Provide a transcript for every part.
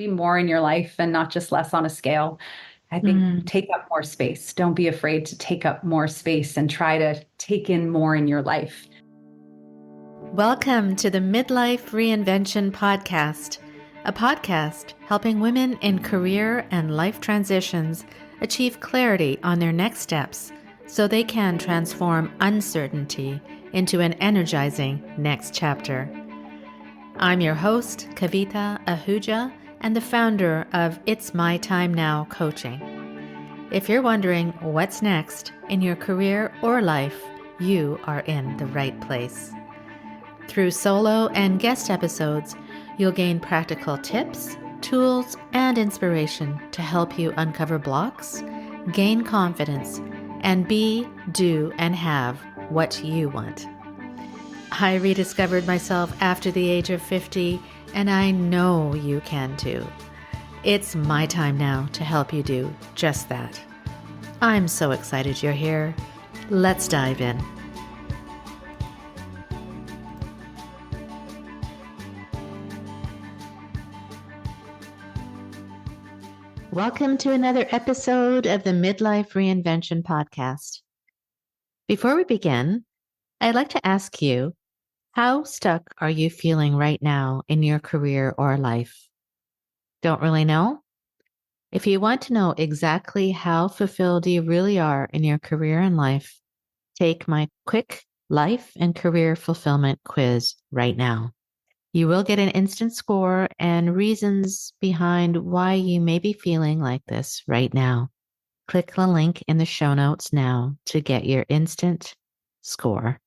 be more in your life and not just less on a scale. I think Mm. take up more space. Don't be afraid to take up more space and try to take in more in your life. Welcome to the Midlife Reinvention Podcast, a podcast helping women in career and life transitions achieve clarity on their next steps so they can transform uncertainty into an energizing next chapter. I'm your host, Kavita Ahuja, and the founder of It's My Time Now Coaching. If you're wondering what's next in your career or life, you are in the right place. Through solo and guest episodes, you'll gain practical tips, tools, and inspiration to help you uncover blocks, gain confidence, and be, do, and have what you want. I rediscovered myself after the age of 50, and I know you can too. It's my time now to help you do just that. I'm so excited you're here. Let's dive in. Welcome to another episode of the Midlife Reinvention Podcast. Before we begin, I'd like to ask you, how stuck are you feeling right now in your career or life? Don't really know? If you want to know exactly how fulfilled you really are in your career and life, take my quick life and career fulfillment quiz right now. You will get an instant score and reasons behind why you may be feeling like this right now. Click the link in the show notes now to get your instant score.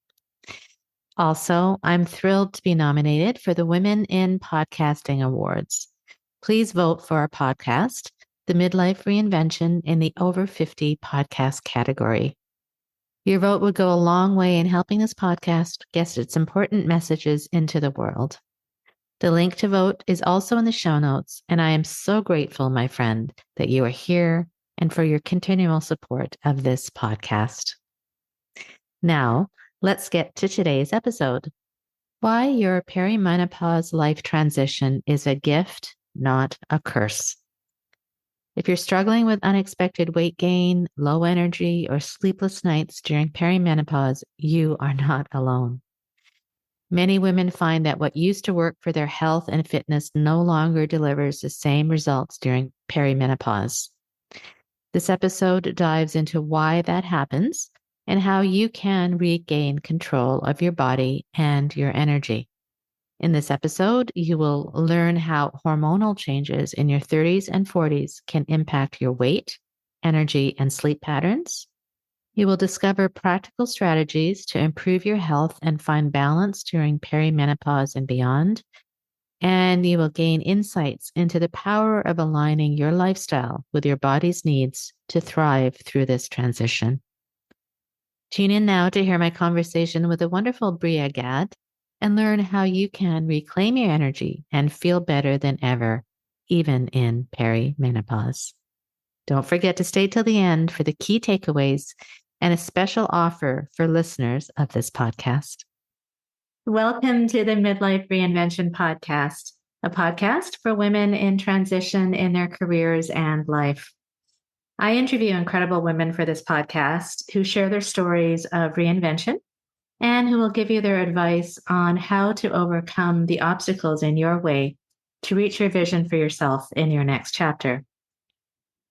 Also, I'm thrilled to be nominated for the Women in Podcasting Awards. Please vote for our podcast, The Midlife Reinvention, in the Over 50 podcast category. Your vote would go a long way in helping this podcast get its important messages into the world. The link to vote is also in the show notes, and I am so grateful, my friend, that you are here and for your continual support of this podcast. Now, let's get to today's episode. Why your perimenopause life transition is a gift, not a curse. If you're struggling with unexpected weight gain, low energy, or sleepless nights during perimenopause, you are not alone. Many women find that what used to work for their health and fitness no longer delivers the same results during perimenopause. This episode dives into why that happens and how you can regain control of your body and your energy. In this episode, you will learn how hormonal changes in your 30s and 40s can impact your weight, energy, and sleep patterns. You will discover practical strategies to improve your health and find balance during perimenopause and beyond. And you will gain insights into the power of aligning your lifestyle with your body's needs to thrive through this transition. Tune in now to hear my conversation with the wonderful Bria Gadd and learn how you can reclaim your energy and feel better than ever, even in perimenopause. Don't forget to stay till the end for the key takeaways and a special offer for listeners of this podcast. Welcome to the Midlife Reinvention Podcast, a podcast for women in transition in their careers and life. I interview incredible women for this podcast who share their stories of reinvention and who will give you their advice on how to overcome the obstacles in your way to reach your vision for yourself in your next chapter.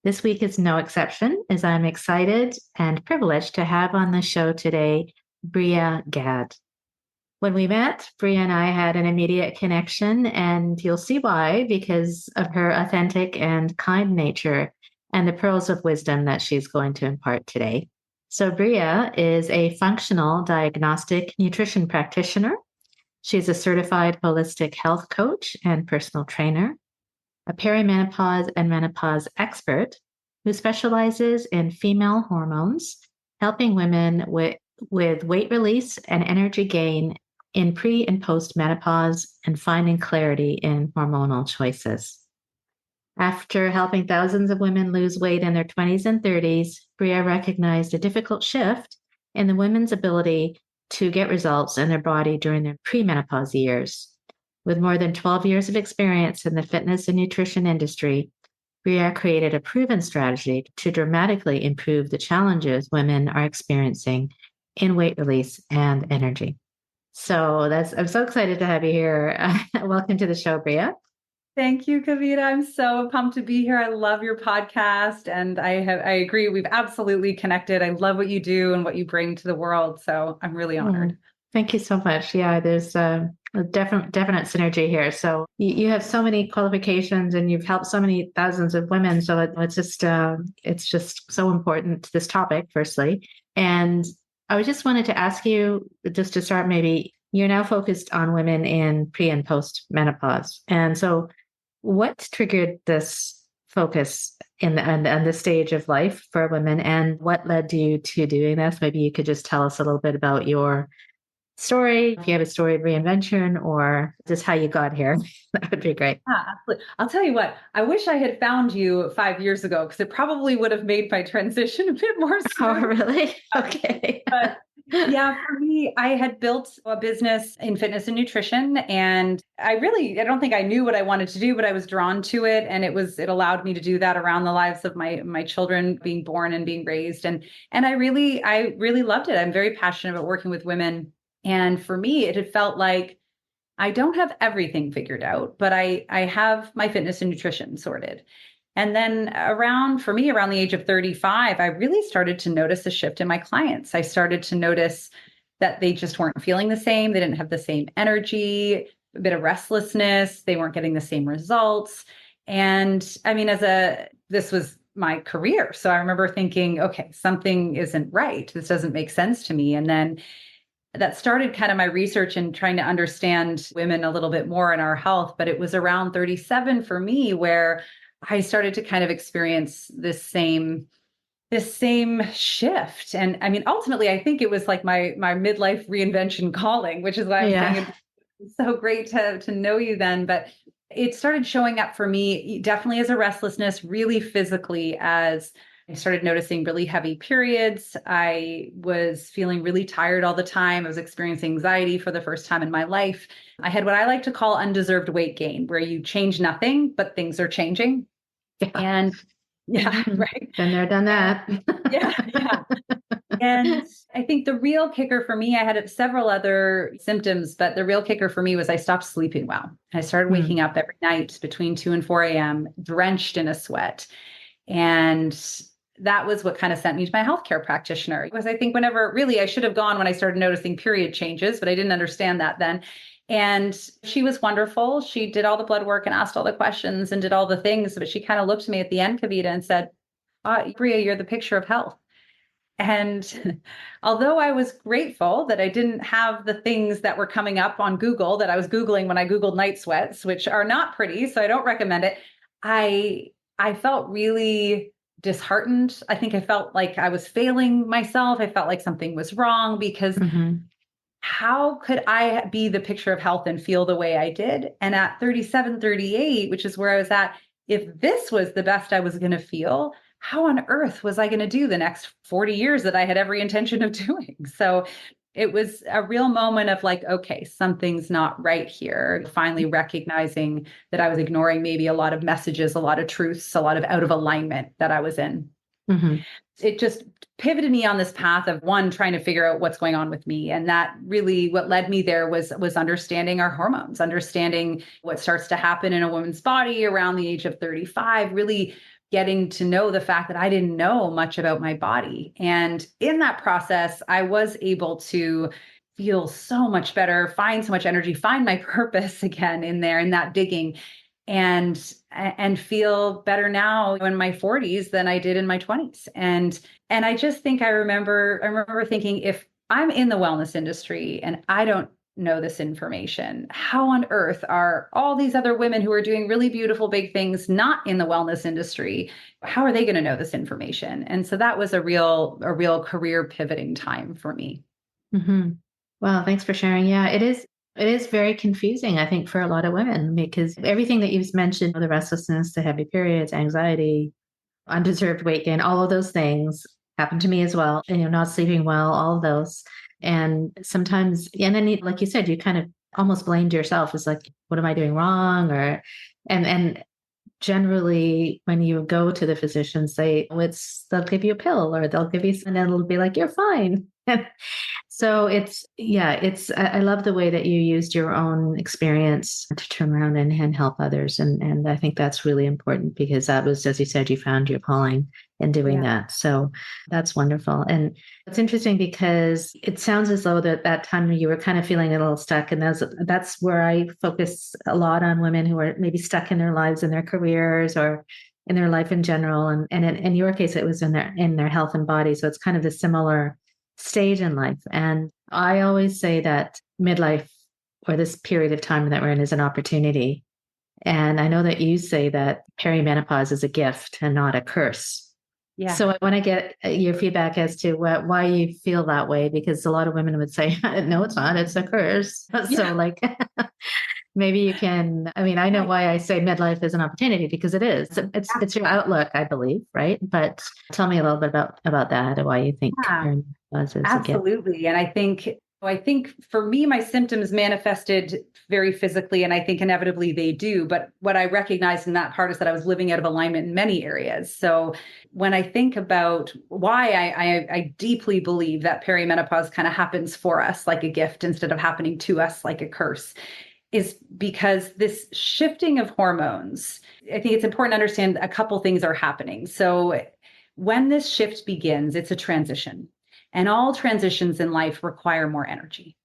This week is no exception, as I'm excited and privileged to have on the show today Bria Gadd. When we met, Bria and I had an immediate connection, and you'll see why, because of her authentic and kind nature and the pearls of wisdom that she's going to impart today. So Bria is a functional diagnostic nutrition practitioner. She's a certified holistic health coach and personal trainer, a perimenopause and menopause expert who specializes in female hormones, helping women with weight release and energy gain in pre and post menopause and finding clarity in hormonal choices. After helping thousands of women lose weight in their 20s and 30s, Bria recognized a difficult shift in the women's ability to get results in their body during their premenopause years. With more than 12 years of experience in the fitness and nutrition industry, Bria created a proven strategy to dramatically improve the challenges women are experiencing in weight release and energy. So I'm so excited to have you here. Welcome to the show, Bria. Thank you, Kavita. I'm so pumped to be here. I love your podcast, and I agree. We've absolutely connected. I love what you do and what you bring to the world. So I'm really honored. Thank you so much. Yeah, there's a definite synergy here. So you have so many qualifications, and you've helped so many thousands of women. So it's just so important, this topic, firstly. And I just wanted to ask you, just to start, maybe you're now focused on women in pre and post menopause, and so what triggered this focus in this stage of life for women, and what led you to doing this? Maybe you could just tell us a little bit about your story, if you have a story of reinvention or just how you got here. That would be great. Yeah, absolutely. I'll tell you what, I wish I had found you 5 years ago, because it probably would have made my transition a bit more smooth. Oh, really? Okay. But yeah, for me, I had built a business in fitness and nutrition, and I don't think I knew what I wanted to do, but I was drawn to it. And it allowed me to do that around the lives of my children being born and being raised. And I really loved it. I'm very passionate about working with women. And for me, it had felt like I don't have everything figured out, but I have my fitness and nutrition sorted. And then around the age of 35, I really started to notice a shift in my clients. I started to notice that they just weren't feeling the same. They didn't have the same energy, a bit of restlessness. They weren't getting the same results. And I mean, this was my career. So I remember thinking, okay, something isn't right. This doesn't make sense to me. And then that started kind of my research and trying to understand women a little bit more in our health. But it was around 37 for me where I started to kind of experience this same shift. And I mean, ultimately, I think it was like my midlife reinvention calling, which is why I'm saying it's so great to know you then. But it started showing up for me definitely as a restlessness, really physically, as I started noticing really heavy periods. I was feeling really tired all the time. I was experiencing anxiety for the first time in my life. I had what I like to call undeserved weight gain, where you change nothing, but things are changing. And yeah, right. Been there, done that. Yeah. And I think the real kicker for me, I had several other symptoms, but the real kicker for me was I stopped sleeping well. I started waking up every night between 2 and 4 a.m., drenched in a sweat. And that was what kind of sent me to my healthcare practitioner. Because I think I should have gone when I started noticing period changes, but I didn't understand that then. And she was wonderful. She did all the blood work and asked all the questions and did all the things. But she kind of looked at me at the end, Kavita, and said, Bria, you're the picture of health. And although I was grateful that I didn't have the things that were coming up on Google that I was Googling when I Googled night sweats, which are not pretty, so I don't recommend it, I felt really disheartened. I think I felt like I was failing myself. I felt like something was wrong because how could I be the picture of health and feel the way I did? And at 37, 38, which is where I was at, if this was the best I was going to feel, how on earth was I going to do the next 40 years that I had every intention of doing? So it was a real moment of like, okay, something's not right here. Finally recognizing that I was ignoring maybe a lot of messages, a lot of truths, a lot of out of alignment that I was in. It just pivoted me on this path of trying to figure out what's going on with me. And that really, what led me there was understanding our hormones, understanding what starts to happen in a woman's body around the age of 35, really getting to know the fact that I didn't know much about my body. And in that process, I was able to feel so much better, find so much energy, find my purpose again in there, in that digging, and feel better now in my 40s than I did in my 20s. And I just think I remember thinking, if I'm in the wellness industry and I don't know this information, how on earth are all these other women who are doing really beautiful big things not in the wellness industry, how are they going to know this information? And so that was a real career pivoting time for me. Well, thanks for sharing. Yeah, it is very confusing, I think, for a lot of women, because everything that you've mentioned, the restlessness, the heavy periods, anxiety, undeserved weight gain, all of those things happen to me as well. And not sleeping well, all of those. And sometimes, and then like you said, you kind of almost blamed yourself. It's like, what am I doing wrong? And generally when you go to the physician, say, oh, they'll give you a pill or they'll give you, and then it'll be like, you're fine. So I love the way that you used your own experience to turn around and help others. And I think that's really important because that was, as you said, you found your calling in doing that. So that's wonderful. And it's interesting because it sounds as though that time you were kind of feeling a little stuck. And that's where I focus a lot on women who are maybe stuck in their lives, in their careers, or in their life in general. And in your case, it was in their health and body. So it's kind of a similar stage in life. And I always say that midlife, or this period of time that we're in, is an opportunity. And I know that you say that perimenopause is a gift and not a curse. Yeah. So I want to get your feedback as to why you feel that way, because a lot of women would say, no, it's not, it's a curse. Yeah. So like, maybe you can, I mean, I know why I say midlife is an opportunity, because it is. It's your outlook, I believe, right? But tell me a little bit about that and why you think perimenopause is absolutely. a gift. And I think for me, my symptoms manifested very physically, and I think inevitably they do. But what I recognized in that part is that I was living out of alignment in many areas. So when I think about why I deeply believe that perimenopause kind of happens for us like a gift instead of happening to us like a curse, is because this shifting of hormones, I think it's important to understand a couple things are happening. So when this shift begins, it's a transition. And all transitions in life require more energy.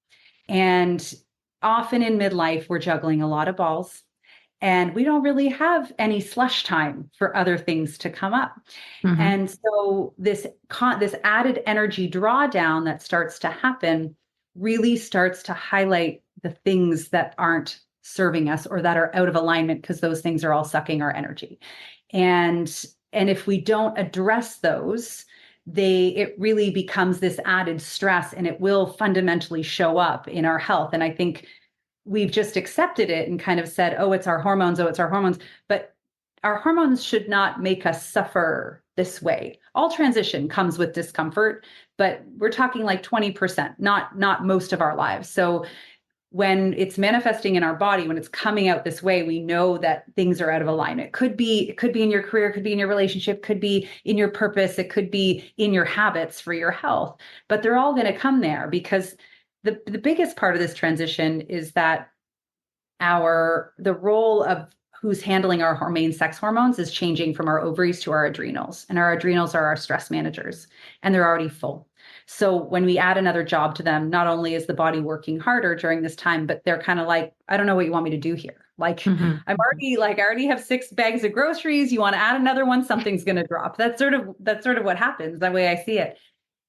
And often in midlife, we're juggling a lot of balls. And we don't really have any slush time for other things to come up. Mm-hmm. And so this added energy drawdown that starts to happen really starts to highlight the things that aren't serving us or that are out of alignment, because those things are all sucking our energy. And if we don't address those, it really becomes this added stress, and it will fundamentally show up in our health. And I think we've just accepted it and kind of said, oh, it's our hormones. Oh, it's our hormones. But our hormones should not make us suffer this way. All transition comes with discomfort, but we're talking like 20%, not most of our lives. So when it's manifesting in our body, when it's coming out this way, we know that things are out of alignment. It could be in your career, it could be in your relationship, could be in your purpose, it could be in your habits for your health, but they're all going to come there, because the biggest part of this transition is that the role of who's handling our main sex hormones is changing from our ovaries to our adrenals. And our adrenals are our stress managers, and they're already full. So when we add another job to them, not only is the body working harder during this time, but they're kind of like, I don't know what you want me to do here. Like, mm-hmm. I already have 6 bags of groceries. You want to add another one, something's going to drop. That's sort of what happens, the way I see it.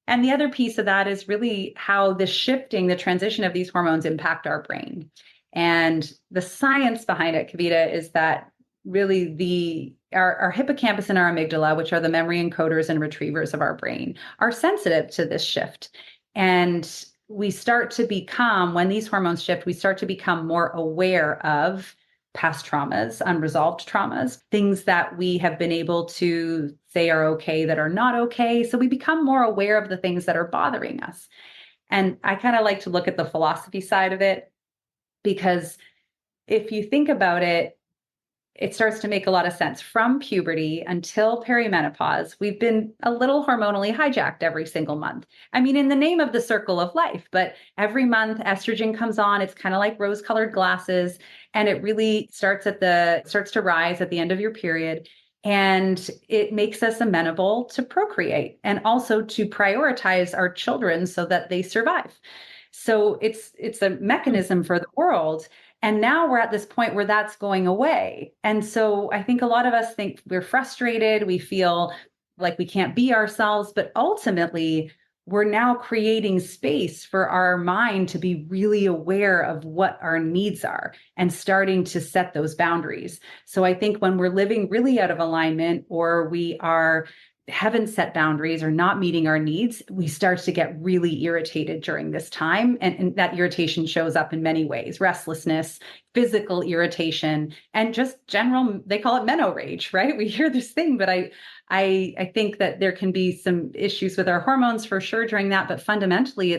And the other piece of that is really how the transition of these hormones impact our brain. And the science behind it, Kavita, is that really our hippocampus and our amygdala, which are the memory encoders and retrievers of our brain, are sensitive to this shift. And we start to become, when these hormones shift, we start to become more aware of past traumas, unresolved traumas, things that we have been able to say are okay that are not okay. So we become more aware of the things that are bothering us. And I kind of like to look at the philosophy side of it, because if you think about it, it starts to make a lot of sense. From puberty until perimenopause, we've been a little hormonally hijacked every single month. I mean, in the name of the circle of life, but every month estrogen comes on. It's kind of like rose-colored glasses, and it really starts to rise at the end of your period. And it makes us amenable to procreate and also to prioritize our children so that they survive. So it's a mechanism for the world. And now we're at this point where that's going away. And so I think a lot of us think we're frustrated. We feel like we can't be ourselves, but ultimately we're now creating space for our mind to be really aware of what our needs are and starting to set those boundaries. So I think when we're living really out of alignment, or we haven't set boundaries or not meeting our needs, we start to get really irritated during this time. And that irritation shows up in many ways: restlessness, physical irritation, and just general, they call it meno rage, right? We hear this thing, but I think that there can be some issues with our hormones for sure during that. But fundamentally,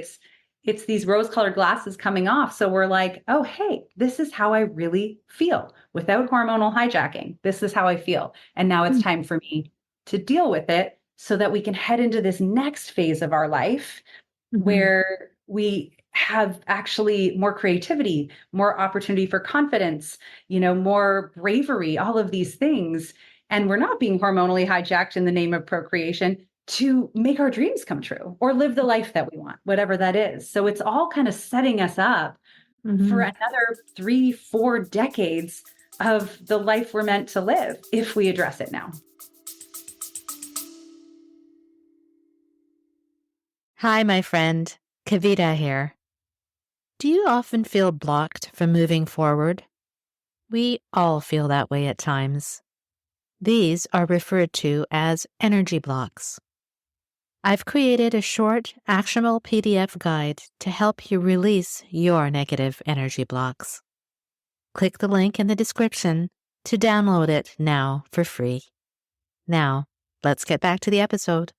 it's these rose-colored glasses coming off. So we're like, oh, hey, this is how I really feel without hormonal hijacking. This is how I feel. And now it's time for me to deal with it so that we can head into this next phase of our life where we have actually more creativity, more opportunity for confidence, more bravery, all of these things. And we're not being hormonally hijacked in the name of procreation to make our dreams come true or live the life that we want, whatever that is. So it's all kind of setting us up for another 3-4 decades of the life we're meant to live if we address it now. Hi, my friend. Kavita here. Do you often feel blocked from moving forward? We all feel that way at times. These are referred to as energy blocks. I've created a short, actionable PDF guide to help you release your negative energy blocks. Click the link in the description to download it now for free. Now, let's get back to the episode.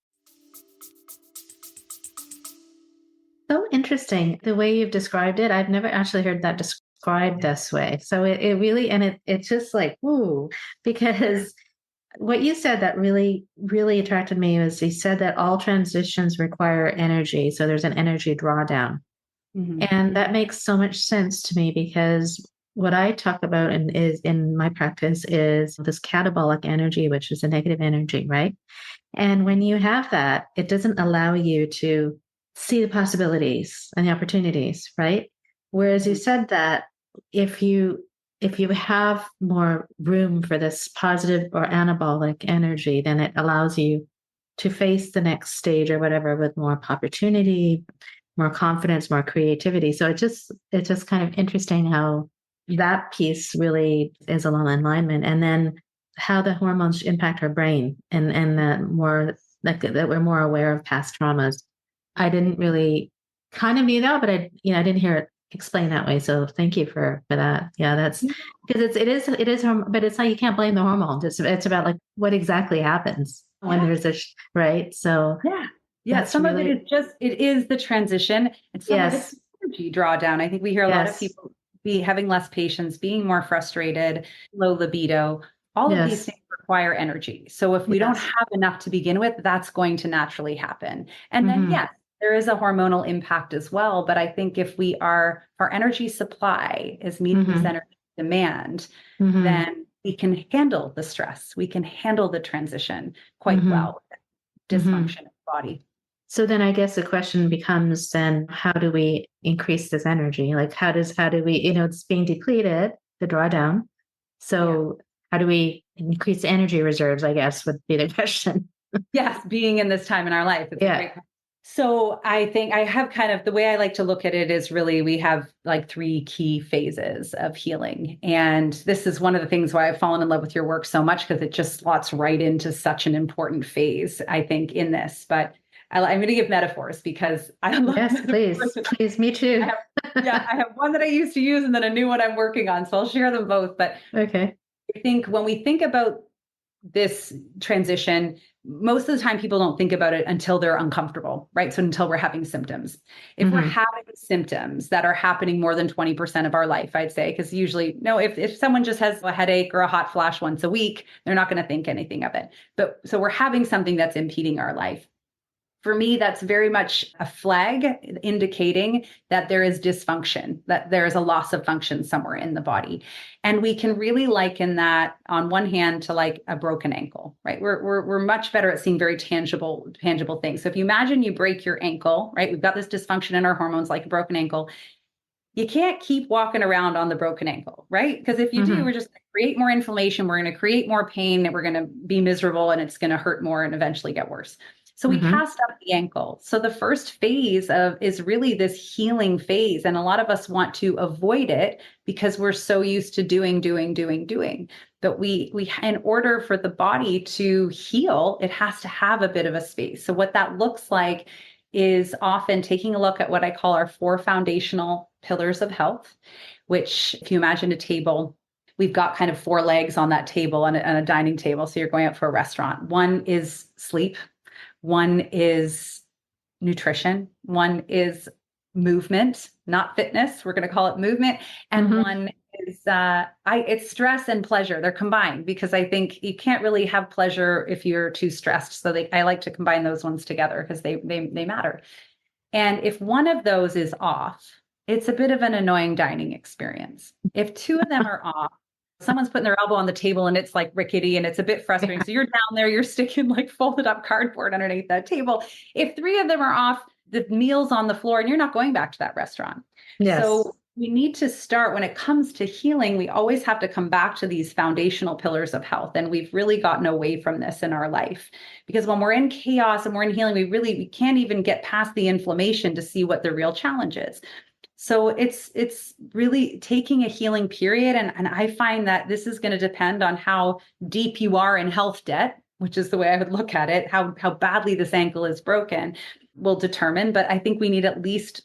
So interesting. The way you've described it, I've never actually heard that described this way. So it really, and it's just like, ooh, because what you said that really, really attracted me was you said that all transitions require energy. So there's an energy drawdown. And that makes so much sense to me because what I talk about is in my practice is this catabolic energy, which is a negative energy, right? And when you have that, it doesn't allow you to see the possibilities and the opportunities, right? Whereas you said that if you have more room for this positive or anabolic energy, then it allows you to face the next stage or whatever with more opportunity, more confidence, more creativity. So it's just kind of interesting how that piece really is along alignment. And then how the hormones impact our brain and that more that we're more aware of past traumas. I didn't really kind of knew that, but I didn't hear it explained that way. So thank you for that. Yeah, that's because it is, but it's like you can't blame the hormones. It's about like what exactly happens when there's a right. So yeah. Some of it is the transition, and some of it's energy drawdown. I think we hear a lot of people having less patience, being more frustrated, low libido. All of these things require energy. So if we don't have enough to begin with, that's going to naturally happen. And then there is a hormonal impact as well. But I think if our energy supply is meeting this energy demand, then we can handle the stress. We can handle the transition quite well. Dysfunction in the body. So then I guess the question becomes then how do we increase this energy? Like how do we, it's being depleted, the drawdown. So how do we increase energy reserves, I guess would be the question. Yes, being in this time in our life. It's a great question. So I think I have kind of the way I like to look at it is really we have like 3 key phases of healing. And this is one of the things why I've fallen in love with your work so much because it just slots right into such an important phase, I think, in this. But I'm going to give metaphors because I love please, me too. I have one that I used to use and then a new one I'm working on. So I'll share them both. But okay. I think when we think about this transition, most of the time people don't think about it until they're uncomfortable, right? So until we're having symptoms. If we're having symptoms that are happening more than 20% of our life, I'd say, because usually, if someone just has a headache or a hot flash once a week, they're not going to think anything of it. But so we're having something that's impeding our life. For me, that's very much a flag indicating that there is dysfunction, that there is a loss of function somewhere in the body. And we can really liken that on one hand to like a broken ankle, right? We're much better at seeing very tangible things. So if you imagine you break your ankle, right? We've got this dysfunction in our hormones like a broken ankle. You can't keep walking around on the broken ankle, right? Because if you do, we're just going to create more inflammation. We're going to create more pain and we're going to be miserable and it's going to hurt more and eventually get worse. So we passed up the ankle. So the first phase is really this healing phase. And a lot of us want to avoid it because we're so used to doing. But we in order for the body to heal, it has to have a bit of a space. So what that looks like is often taking a look at what I call our 4 foundational pillars of health, which if you imagine a table, we've got kind of 4 legs on that table on a dining table. So you're going out for a restaurant. One is sleep. One is nutrition. One is movement, not fitness. We're going to call it movement. And one is it's stress and pleasure. They're combined because I think you can't really have pleasure if you're too stressed. So I like to combine those ones together because they matter. And if one of those is off, it's a bit of an annoying dining experience. If two of them are off, someone's putting their elbow on the table and it's like rickety and it's a bit frustrating. So you're down there, you're sticking like folded up cardboard underneath that table. If three of them are off, the meal's on the floor and you're not going back to that restaurant. Yes. So we need to start when it comes to healing. We always have to come back to these foundational pillars of health. And we've really gotten away from this in our life because when we're in chaos and we're in healing, we can't even get past the inflammation to see what the real challenge is. So it's really taking a healing period. And I find that this is going to depend on how deep you are in health debt, which is the way I would look at it. How badly this ankle is broken will determine. But I think we need at least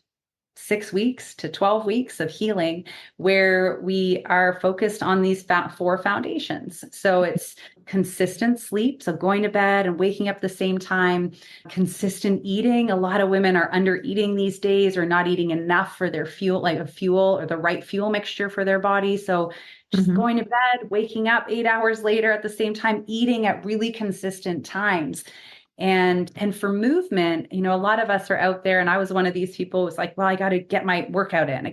6 weeks to 12 weeks of healing where we are focused on these four foundations. So it's consistent sleep, so going to bed and waking up at the same time, consistent eating. A lot of women are under eating these days or not eating enough for their fuel, like a fuel or the right fuel mixture for their body. So just going to bed, waking up 8 hours later at the same time, eating at really consistent times. And for movement, a lot of us are out there, and I was one of these people who was like, well, I got to get my workout in.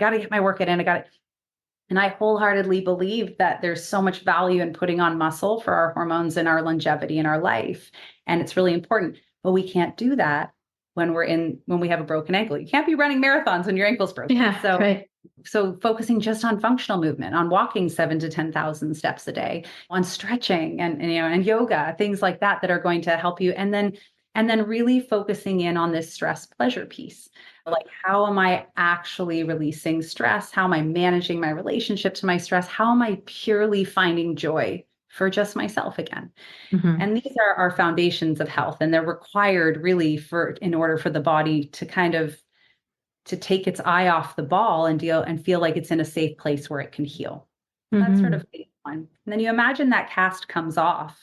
And I wholeheartedly believe that there's so much value in putting on muscle for our hormones and our longevity in our life. And it's really important, but we can't do that when we have a broken ankle. You can't be running marathons when your ankle's broken. Yeah, so, right. So focusing just on functional movement, on walking 7,000 to 10,000 steps a day, on stretching and yoga, things like that are going to help you. And then really focusing in on this stress pleasure piece. Like, how am I actually releasing stress? How am I managing my relationship to my stress? How am I purely finding joy for just myself again? And these are our foundations of health, and they're required really in order for the body to kind of to take its eye off the ball and feel like it's in a safe place where it can heal. That's sort of phase one. And then you imagine that cast comes off.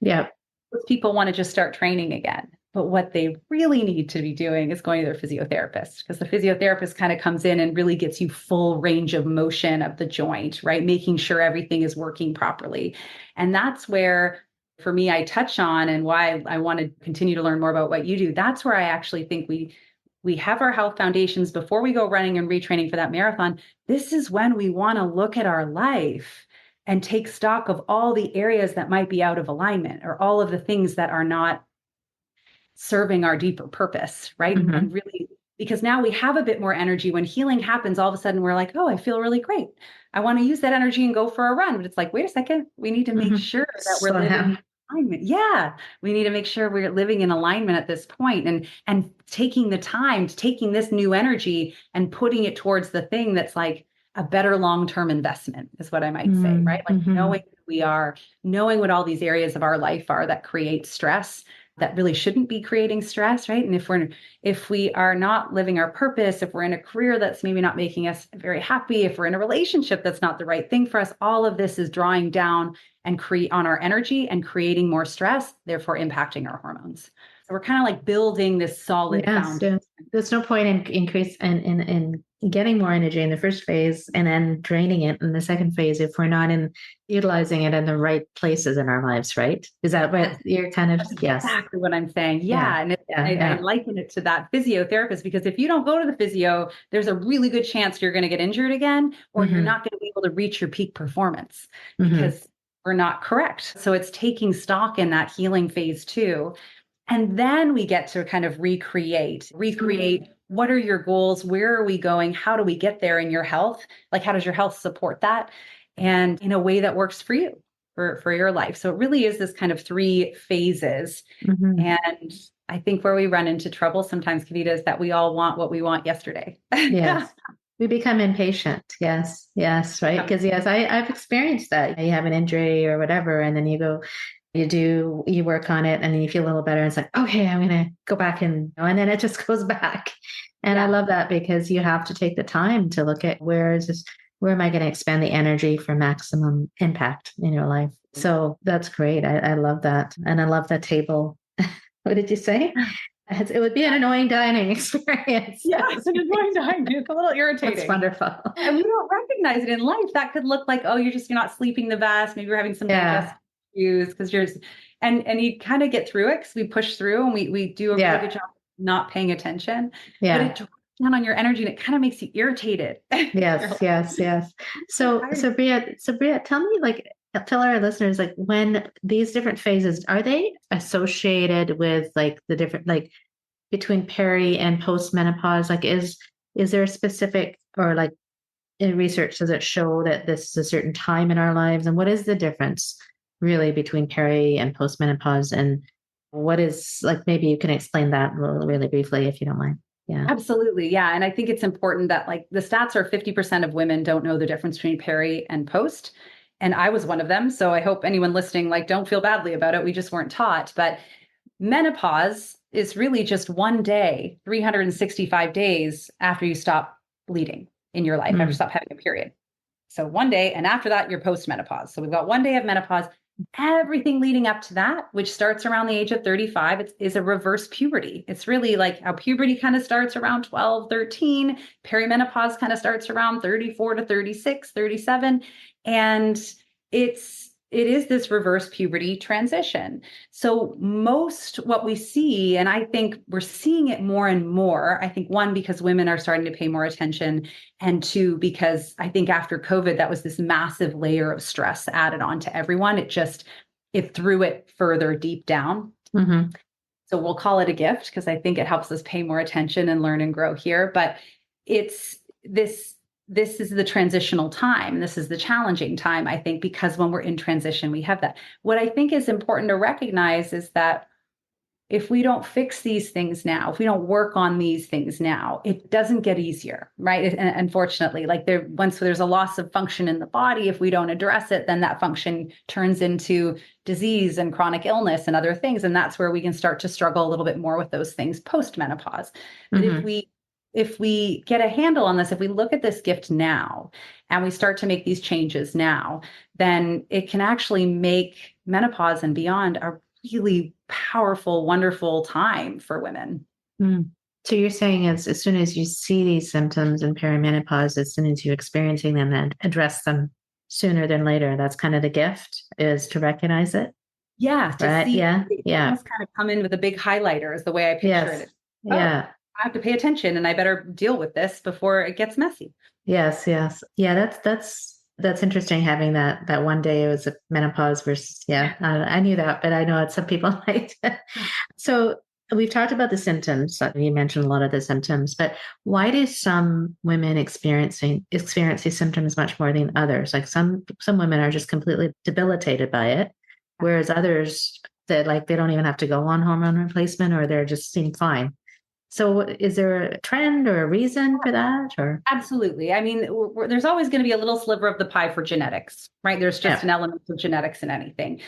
Yeah. Most people want to just start training again. But what they really need to be doing is going to their physiotherapist, because the physiotherapist kind of comes in and really gets you full range of motion of the joint, right? Making sure everything is working properly. And that's where, for me, I touch on, and why I want to continue to learn more about what you do. That's where I actually think we have our health foundations before we go running and retraining for that marathon. This is when we want to look at our life and take stock of all the areas that might be out of alignment, or all of the things that are not serving our deeper purpose, right? And really, because now we have a bit more energy. When healing happens, all of a sudden we're like, oh, I feel really great. I want to use that energy and go for a run. But it's like, wait a second, we need to make sure that we're living in alignment. Yeah, we need to make sure we're living in alignment at this point, and taking the time to taking this new energy and putting it towards the thing that's like a better long-term investment, is what I might say, right? Like knowing who we are, knowing what all these areas of our life are that create stress, that really shouldn't be creating stress, right? And if we are not living our purpose, if we're in a career that's maybe not making us very happy, if we're in a relationship that's not the right thing for us, all of this is drawing down and create on our energy and creating more stress, therefore impacting our hormones. So we're kind of like building this solid foundation. There's no point in increase in getting more energy in the first phase and then draining it in the second phase if we're not utilizing it in the right places in our lives, right? Is that what you're kind of? Yes, exactly what I'm saying. Yeah. And I liken it to that physiotherapist, because if you don't go to the physio, there's a really good chance you're going to get injured again, or you're not going to be able to reach your peak performance because we're not correct. So it's taking stock in that healing phase too. And then we get to kind of recreate what are your goals? Where are we going? How do we get there in your health? Like, how does your health support that? And in a way that works for you, for your life. So it really is this kind of 3 phases. And I think where we run into trouble sometimes, Kavita, is that we all want what we want yesterday. Yes. We become impatient. Yes. Right. Because I've experienced that. You have an injury or whatever, and then you work on it, and then you feel a little better. And it's like, okay, I'm going to go back and then it just goes back. And I love that, because you have to take the time to look at where am I going to expend the energy for maximum impact in your life? So that's great. I love that. And I love that table. What did you say? It would be an annoying dining experience. Yeah, it's an annoying time. It's a little irritating. That's wonderful. And we don't recognize it in life. That could look like, oh, you're not sleeping the best. Maybe you're having some digestive issues because and you kind of get through it because we push through and we do a really good job of not paying attention. But it drops down on your energy and it kind of makes you irritated. Yes. So Bria, tell our listeners, like, when these different phases, are they associated with like the different, like between peri and postmenopause? Like, is there a specific, or like in research, does it show that this is a certain time in our lives? And what is the difference really between peri and postmenopause? And what is, like, maybe you can explain that really briefly, if you don't mind. Yeah. Absolutely. Yeah. And I think it's important that, like, the stats are 50% of women don't know the difference between peri and post. And I was one of them. So I hope anyone listening, like, don't feel badly about it. We just weren't taught. But menopause is really just one day, 365 days after you stop bleeding in your life, after you stop having a period. So one day, and after that, you're postmenopause. So we've got one day of menopause. Everything leading up to that, which starts around the age of 35, is a reverse puberty. It's really like how puberty kind of starts around 12, 13. Perimenopause kind of starts around 34 to 36, 37. And it is this reverse puberty transition. So most what we see, and I think we're seeing it more and more, I think, one, because women are starting to pay more attention, and two, because I think after COVID, that was this massive layer of stress added on to everyone. It threw it further deep down. Mm-hmm. So we'll call it a gift because I think it helps us pay more attention and learn and grow here. But it's this is the transitional time. This is the challenging time, I think, because when we're in transition, we have that. What I think is important to recognize is that if we don't fix these things now, if we don't work on these things now, it doesn't get easier, right? And unfortunately, like, once there's a loss of function in the body, if we don't address it, then that function turns into disease and chronic illness and other things. And that's where we can start to struggle a little bit more with those things post-menopause. But if we get a handle on this, if we look at this gift now and we start to make these changes now, then it can actually make menopause and beyond a really powerful, wonderful time for women. So you're saying as soon as you see these symptoms in perimenopause, as soon as you're experiencing them, then address them sooner than later. That's kind of the gift, is to recognize it. Yeah. To see. Yeah. Almost kind of come in with a big highlighter is the way I picture it. I have to pay attention and I better deal with this before it gets messy. Yes. Yeah, that's interesting, having that one day it was a menopause versus, I knew that, but I know it's some people might. So we've talked about the symptoms. You mentioned a lot of the symptoms, but why do some women experience these symptoms much more than others? Like some women are just completely debilitated by it, whereas others, that, like, they don't even have to go on hormone replacement, or they're just seem fine. So is there a trend or a reason for that? Or Absolutely. I mean, there's always going to be a little sliver of the pie for genetics, right? There's just an element of genetics in anything.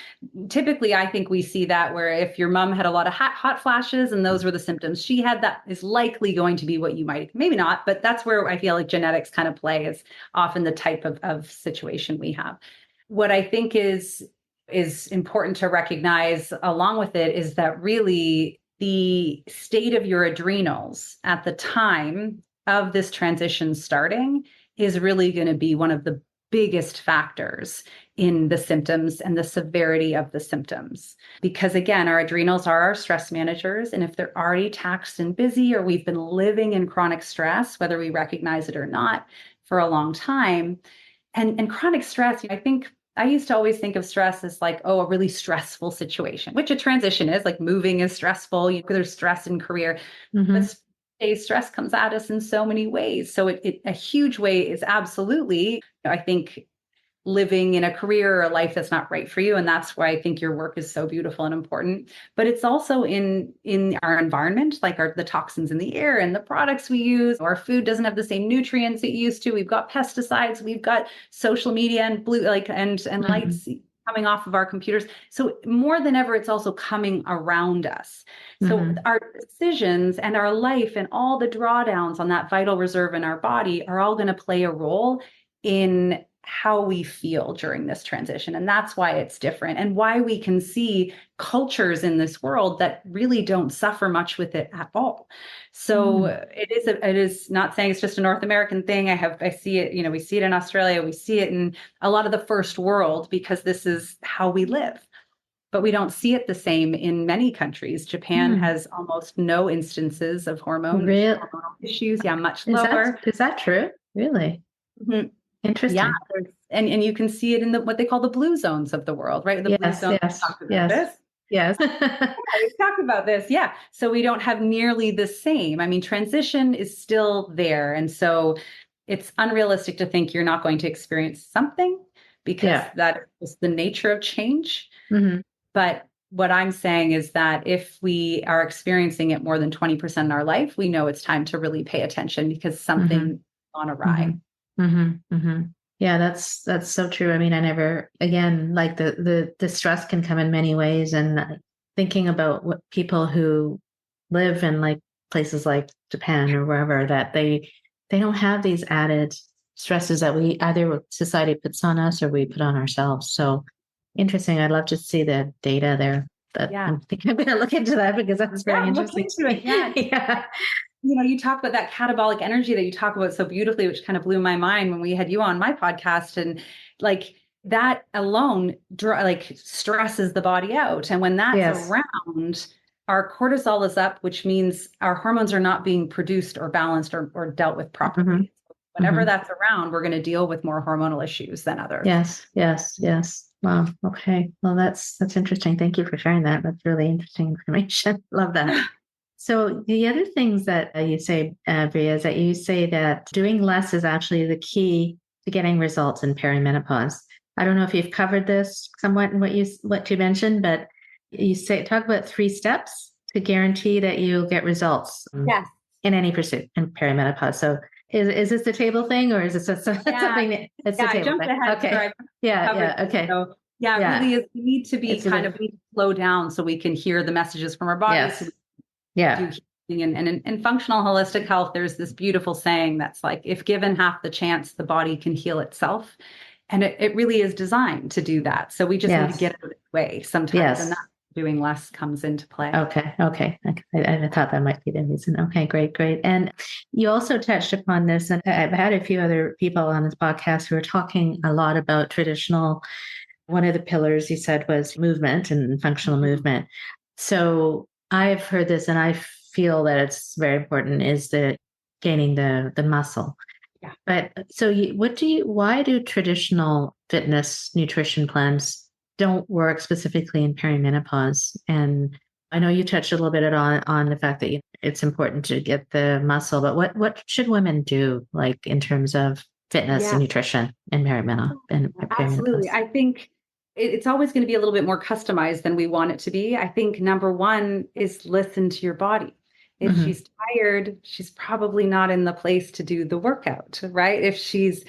Typically, I think we see that where if your mom had a lot of hot flashes and those were the symptoms she had, that is likely going to be what you might, maybe not, but that's where I feel like genetics kind of play, is often the type of situation we have. What I think is important to recognize along with it is that really the state of your adrenals at the time of this transition starting is really going to be one of the biggest factors in the symptoms and the severity of the symptoms. Because again, our adrenals are our stress managers. And if they're already taxed and busy, or we've been living in chronic stress, whether we recognize it or not, for a long time, and chronic stress, I think I used to always think of stress as like, a really stressful situation, which a transition is. Like, moving is stressful. There's stress in career, but stress comes at us in so many ways. So a huge way is absolutely, I think, living in a career or a life that's not right for you. And that's why I think your work is so beautiful and important. But it's also in our environment, like the toxins in the air and the products we use. Our food doesn't have the same nutrients it used to. We've got pesticides, we've got social media and and lights coming off of our computers. So more than ever, it's also coming around us. So our decisions and our life and all the drawdowns on that vital reserve in our body are all going to play a role in how we feel during this transition. And that's why it's different, and why we can see cultures in this world that really don't suffer much with it at all. So it is not saying it's just a North American thing. I see it, we see it in Australia, we see it in a lot of the first world, because this is how we live. But we don't see it the same in many countries. Japan has almost no instances of hormonal issues. Yeah, much lower. Is that true? Really? Mm-hmm. Interesting. Yeah, and you can see it in what they call the blue zones of the world, right? The blue zones. Yes. Talked about this. Yes. We've talked about this. Yeah. So we don't have nearly the same. I mean, transition is still there. And so it's unrealistic to think you're not going to experience something, because that is the nature of change. Mm-hmm. But what I'm saying is that if we are experiencing it more than 20% in our life, we know it's time to really pay attention, because something gone awry. Yeah, that's so true. I mean, I never, again, like the stress can come in many ways, and thinking about what people who live in like places like Japan or wherever, that they don't have these added stresses that we either society puts on us or we put on ourselves. So interesting. I'd love to see the data there. But I think I'm going to look into that, because that's very interesting. Look into it. Yeah. You talk about that catabolic energy that you talk about so beautifully, which kind of blew my mind when we had you on my podcast. And like that alone, like stresses the body out. And when that's around, our cortisol is up, which means our hormones are not being produced or balanced or dealt with properly. Whenever that's around, we're going to deal with more hormonal issues than others. Yes. Wow. Okay. Well, that's interesting. Thank you for sharing that. That's really interesting information. Love that. So the other things that you say, Bria, is that you say that doing less is actually the key to getting results in perimenopause. I don't know if you've covered this somewhat in what you mentioned, but you talk about 3 steps to guarantee that you get results in any pursuit in perimenopause. So is this the table thing, or is this something that's the table I jumped thing? ahead. Okay. Okay. So, it really is. We need to be we need to slow down so we can hear the messages from our bodies. And functional holistic health, there's this beautiful saying that's like, if given half the chance, the body can heal itself. And it really is designed to do that. So we just need to get out of the way sometimes. And that's doing less comes into play. Okay. I thought that might be the reason. Okay, great. And you also touched upon this, and I've had a few other people on this podcast who are talking a lot about traditional. One of the pillars you said was movement and functional movement. So I've heard this, and I feel that it's very important, is the gaining the muscle. Yeah. But so why do traditional fitness nutrition plans don't work specifically in perimenopause? And I know you touched a little bit on the fact that it's important to get the muscle, but what should women do, like in terms of fitness and nutrition in perimenopause? Absolutely. I think it's always going to be a little bit more customized than we want it to be. I think number one is listen to your body. If she's tired, she's probably not in the place to do the workout, right? If she's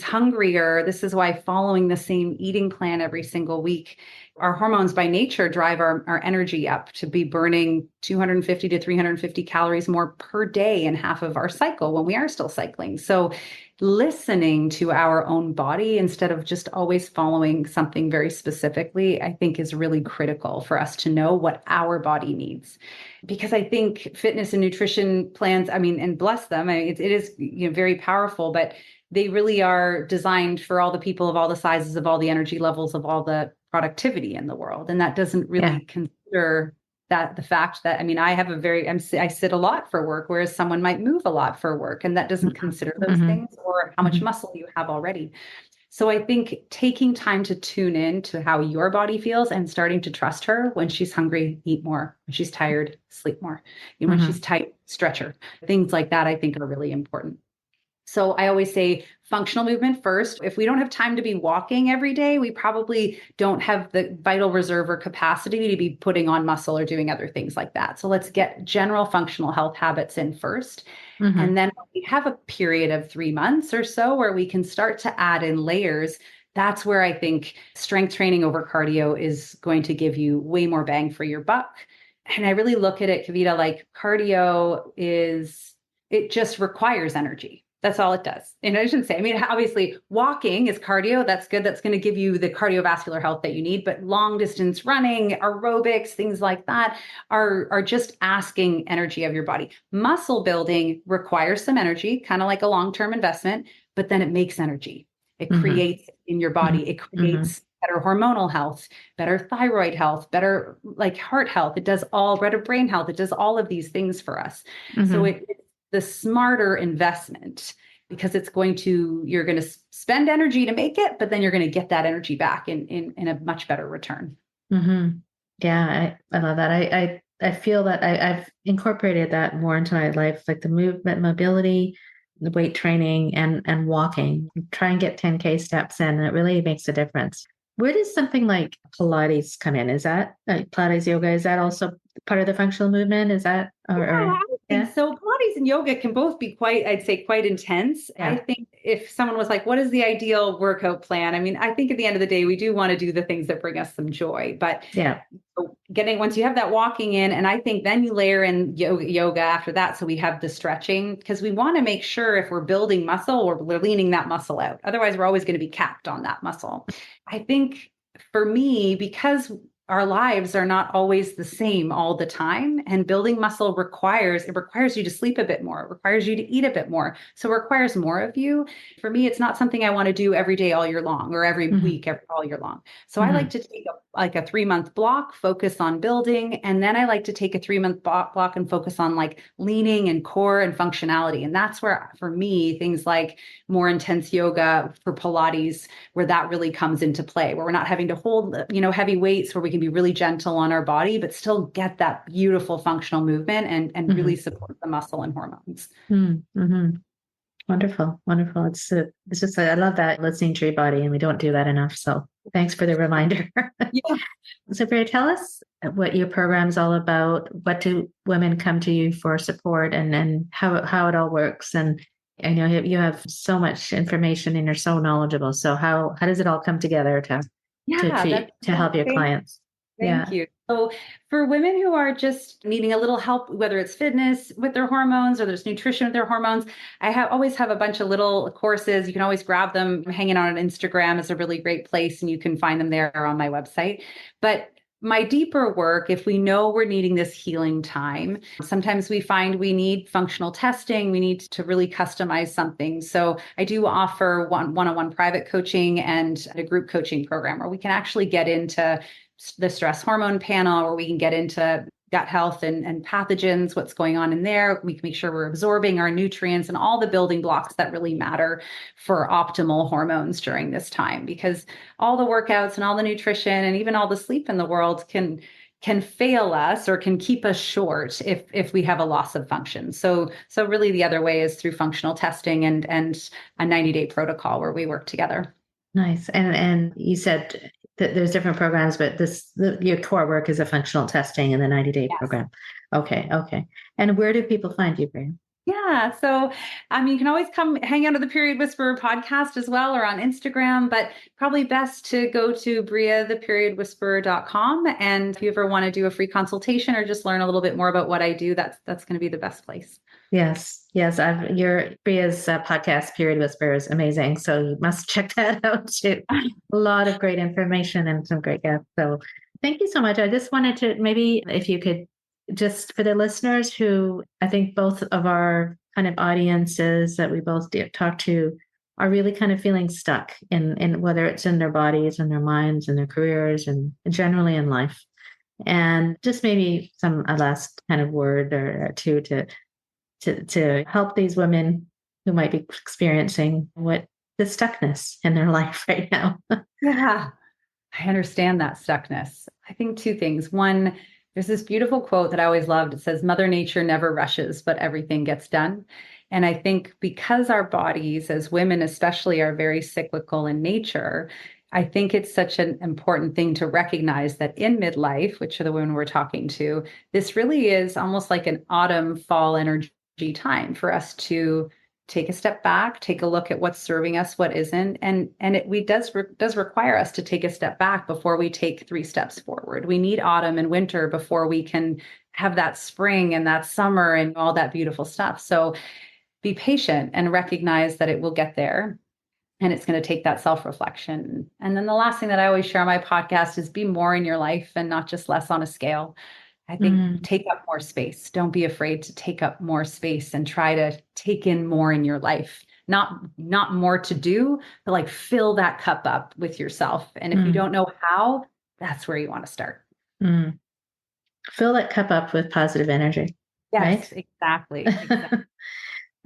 hungrier, this is why following the same eating plan every single week, our hormones by nature drive our energy up to be burning 250 to 350 calories more per day in half of our cycle when we are still cycling. So listening to our own body instead of just always following something very specifically, I think is really critical for us to know what our body needs. Because I think fitness and nutrition plans, and bless them, it is very powerful, but they really are designed for all the people of all the sizes, of all the energy levels, of all the productivity in the world. And that doesn't really consider that the fact that, I sit a lot for work, whereas someone might move a lot for work, and that doesn't consider those things, or how much muscle you have already. So I think taking time to tune in to how your body feels and starting to trust her. When she's hungry, eat more. When she's tired, sleep more. When she's tight, stretch her. Things like that, I think, are really important. So I always say functional movement first. If we don't have time to be walking every day, we probably don't have the vital reserve or capacity to be putting on muscle or doing other things like that. So let's get general functional health habits in first. And then we have a period of 3 months or so where we can start to add in layers. That's where I think strength training over cardio is going to give you way more bang for your buck. And I really look at it, Kavita, like cardio it just requires energy. That's all it does. And I shouldn't say, I mean, obviously walking is cardio. That's good. That's going to give you the cardiovascular health that you need. But long distance running, aerobics, things like that are just asking energy of your body. Muscle building requires some energy, kind of like a long-term investment, but then it makes energy. It Mm-hmm. creates in your body. It Mm-hmm. creates better hormonal health, better thyroid health, better like heart health. It does all better brain health. It does all of these things for us. So Mm-hmm. it's the smarter investment because you're going to spend energy to make it, but then you're going to get that energy back in a much better return. Mm-hmm. Yeah, I love that. I feel that I've incorporated that more into my life, like the movement, mobility, the weight training, and walking. Try and get 10K steps in, and it really makes a difference. Where does something like Pilates come in? Is that Pilates yoga? Is that also part of the functional movement? Is that Yeah, or I think yeah? so. Pilates and yoga can both be quite, I'd say, quite intense. I Yeah. think if someone was like, what is the ideal workout plan? I mean, I think at the end of the day, we do want to do the things that bring us some joy, but Yeah. once you have that walking in, and I think then you layer in yoga after that. So we have the stretching because we want to make sure if we're building muscle, we're leaning that muscle out. Otherwise, we're always going to be capped on that muscle. I think for me, because our lives are not always the same all the time, and building muscle requires you to sleep a bit more. It requires you to eat a bit more. So it requires more of you. For me, it's not something I want to do every day all year long or every Mm-hmm. week all year long. So I Mm-hmm. like to take like a 3-month block, focus on building. And then I like to take a 3-month block and focus on like leaning and core and functionality. And that's where, for me, things like more intense yoga for Pilates, where that really comes into play, where we're not having to hold, heavy weights, where we can be really gentle on our body, but still get that beautiful functional movement and really support the muscle and hormones. Mm-hmm. Mm-hmm. Wonderful, wonderful. It's just I love that listening to your body, and we don't do that enough. So thanks for the reminder. Yeah. So, Bria, tell us what your program's all about. What do women come to you for support, and how it all works? And I know you have so much information, and you're so knowledgeable. So how does it all come together Yeah, that's to help your clients? Thank Yeah. you. So, for women who are just needing a little help, whether it's fitness with their hormones or there's nutrition with their hormones, always have a bunch of little courses. You can always grab them. Hanging out on Instagram is a really great place, and you can find them there on my website. But my deeper work, if we know we're needing this healing time, sometimes we find we need functional testing. We need to really customize something. So I do offer one-on-one private coaching and a group coaching program where we can actually get into the stress hormone panel, where we can get into gut health and pathogens, what's going on in there. We can make sure we're absorbing our nutrients and all the building blocks that really matter for optimal hormones during this time, because all the workouts and all the nutrition and even all the sleep in the world can fail us or can keep us short if we have a loss of function. So really the other way is through functional testing and a 90-day protocol where we work together. Nice. And you said that there's different programs, but your core work is a functional testing and the 90-day Yes. program. Okay. Okay. And where do people find you, Bria? Yeah. So, you can always come hang out at the Period Whisperer podcast as well, or on Instagram, but probably best to go to briatheperiodwhisperer.com. And if you ever want to do a free consultation or just learn a little bit more about what I do, that's going to be the best place. Yes. Yes. Your Bria's podcast, Period Whisperer, is amazing. So you must check that out too. A lot of great information and some great guests. So thank you so much. I just wanted to maybe if you could just for the listeners who I think both of our kind of audiences that we both talk to are really kind of feeling stuck in whether it's in their bodies and their minds and their careers and generally in life. And just maybe a last kind of word or two to help these women who might be experiencing what the stuckness in their life right now. Yeah, I understand that stuckness. I think two things. One, there's this beautiful quote that I always loved. It says, Mother Nature never rushes, but everything gets done. And I think because our bodies, as women especially, are very cyclical in nature, I think it's such an important thing to recognize that in midlife, which are the women we're talking to, this really is almost like an autumn fall energy time for us to take a step back, take a look at what's serving us, what isn't, and does require us to take a step back before we take 3 steps forward. We need autumn and winter before we can have that spring and that summer and all that beautiful stuff. So be patient and recognize that it will get there. And it's going to take that self-reflection. And then the last thing that I always share on my podcast is be more in your life and not just less on a scale. I think take up more space. Don't be afraid to take up more space and try to take in more in your life. Not more to do, but like fill that cup up with yourself. And if you don't know how, that's where you want to start. Fill that cup up with positive energy. Yes, right? Exactly.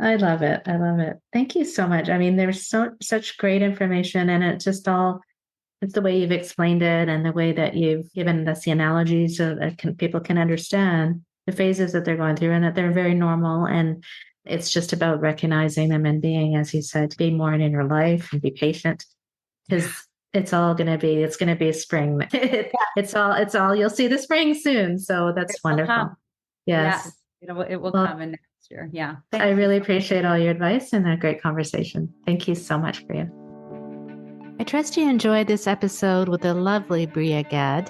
I love it. I love it. Thank you so much. I mean, there's such great information, and it's the way you've explained it and the way that you've given us the analogies so that people can understand the phases that they're going through and that they're very normal. And it's just about recognizing them and being, as you said, be more in your life and be patient, because it's going to be a spring. It's all, you'll see the spring soon. So that's wonderful. Yes. It will come in next year. Yeah. I really appreciate all your advice and a great conversation. Thank you so much, Bria. I trust you enjoyed this episode with the lovely Bria Gadd,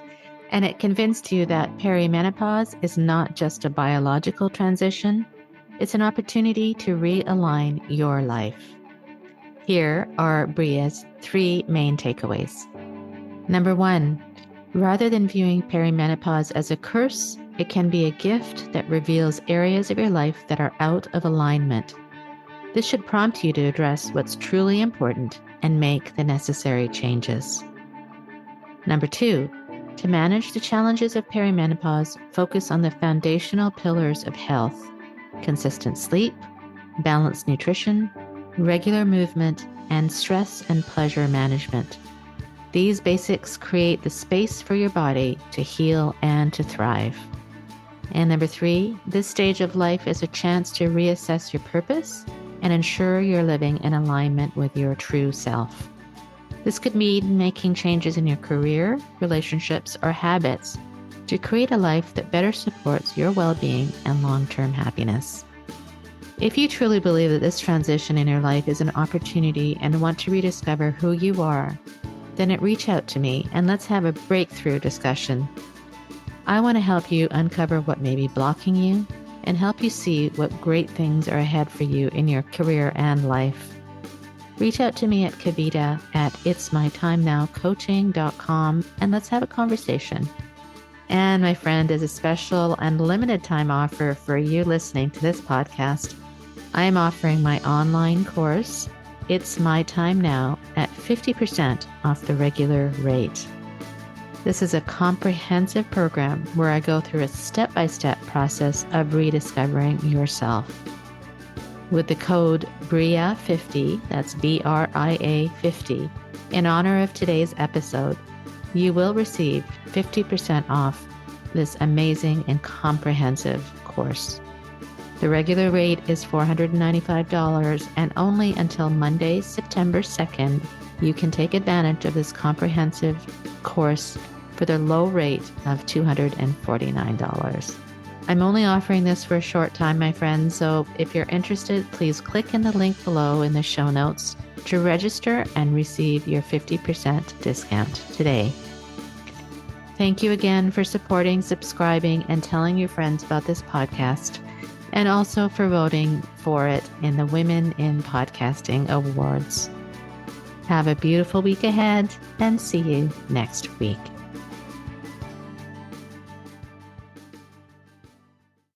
and it convinced you that perimenopause is not just a biological transition, it's an opportunity to realign your life. Here are Bria's 3 main takeaways. Number 1, rather than viewing perimenopause as a curse, it can be a gift that reveals areas of your life that are out of alignment. This should prompt you to address what's truly important and make the necessary changes. Number 2, to manage the challenges of perimenopause, focus on the foundational pillars of health: consistent sleep, balanced nutrition, regular movement, and stress and pleasure management. These basics create the space for your body to heal and to thrive. And number 3, this stage of life is a chance to reassess your purpose and ensure you're living in alignment with your true self. This could mean making changes in your career, relationships, or habits to create a life that better supports your well-being and long-term happiness. If you truly believe that this transition in your life is an opportunity and want to rediscover who you are, then reach out to me and let's have a breakthrough discussion. I want to help you uncover what may be blocking you and help you see what great things are ahead for you in your career and life. Reach out to me at Kavita at itsmytimenowcoaching.com and let's have a conversation. And my friend, as a special and limited time offer for you listening to this podcast, I am offering my online course, It's My Time Now, at 50% off the regular rate. This is a comprehensive program where I go through a step-by-step process of rediscovering yourself. With the code BRIA50, that's BRIA 50, in honor of today's episode, you will receive 50% off this amazing and comprehensive course. The regular rate is $495, and only until Monday, September 2nd, you can take advantage of this comprehensive course for the low rate of $249. I'm only offering this for a short time, my friends, so if you're interested, please click in the link below in the show notes to register and receive your 50% discount today. Thank you again for supporting, subscribing, and telling your friends about this podcast, and also for voting for it in the Women in Podcasting Awards. Have a beautiful week ahead, and see you next week.